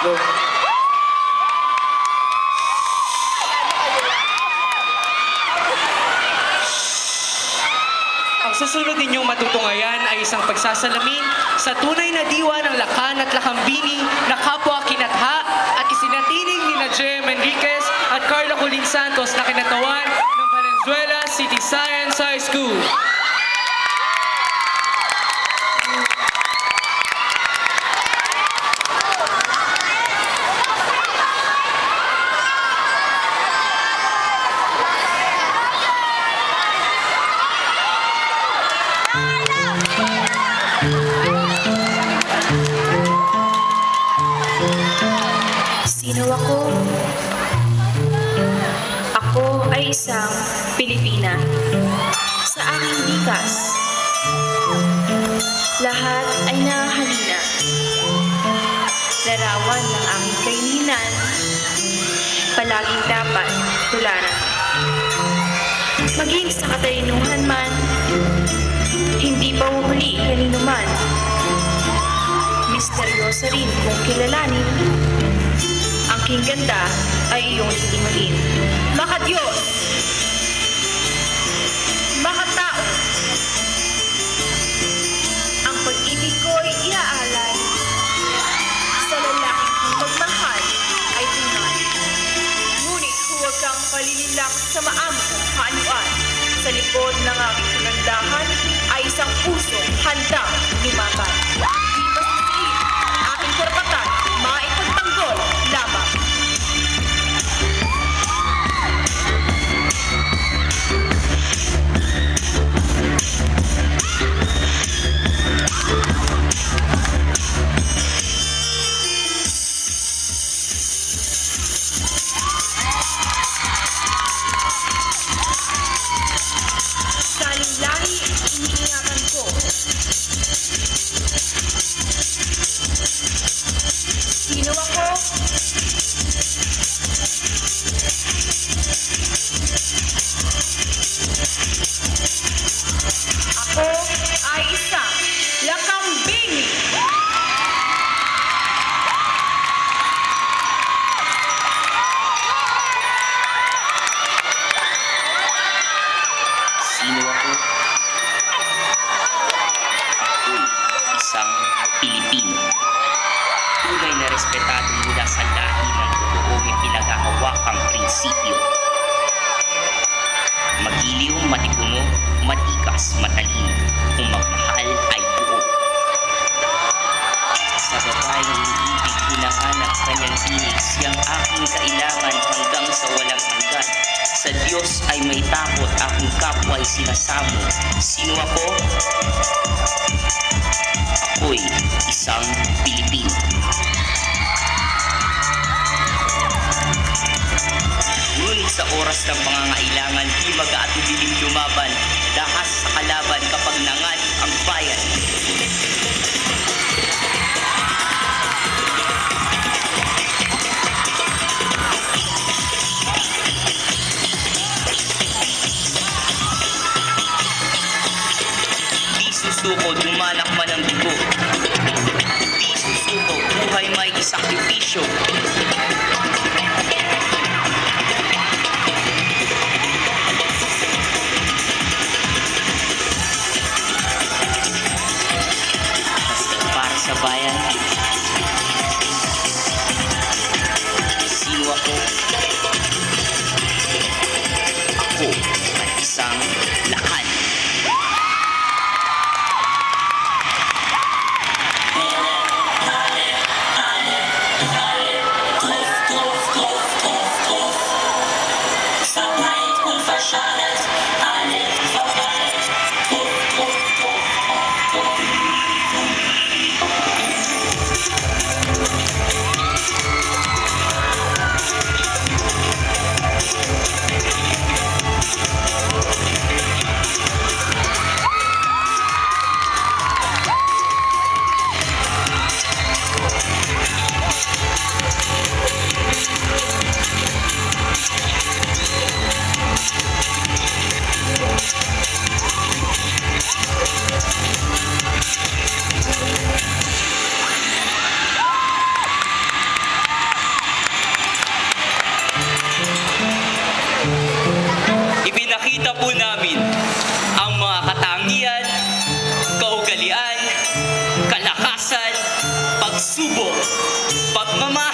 Go. Ang susunod ninyong matutunghayan ay isang pagsasalamin sa tunay na diwa ng Lakan at Lakambini na kapwa kinatha at isinatinig ni Jem Enriquez at Carla Colin Santos na kinatawan ng Valenzuela City Science High School. Sino ako? Ako ay isang Pilipina. Sa aking likas, lahat ay nahalina. Larawan ng aming kainan, palaging dapat tularan. Maging sa katalinuhan man, hindi pa uhuli kanino man. Misteryosa rin kung kilalanin, ang king ganda ay iyong lilingunin. Maka-Diyos! Maka-tao! Ang pag-ibig ko'y iaalay sa lalaking kong magmahal ay tunay. Ngunit huwag kang palinilak sa maamong kaanuan. Sa likod ng aking kagandahan ay isang pusong handang lumaban. Di masisiin ang aking karapatan, maipagtanggol lamang. Lahi, iniingatan ko. Sino ako? Ako ay isang Lakambini. Sino ako? Ako'y isang Pilipino. Tunay na respetado mula sa lahi ng totoong ipinagahawakang prinsipyo. Magiliw, matipuno, matikas, matalino, kung magmahal ay buo. Sa babaeng iniibig, hinahanap kanyang tinig, siyang aking kailangan hanggang sa walang hanggan. Sa Diyos ay may takot, aking kapwa ay sinasamo. Sino ako? Ako'y isang Pilipino. Ngunit sa oras ng pangangailangan, di mag-aatubiling lumaban, dahas sa kalaban kapag nangat ang bayan. Susuko, dumanak man ang dugo. Di susuko, buhay may isakripisyo. Basta para sa bayan. Sino ako? Ako ay isang Lakan. kalikasan, pagsubok, pagmamahal,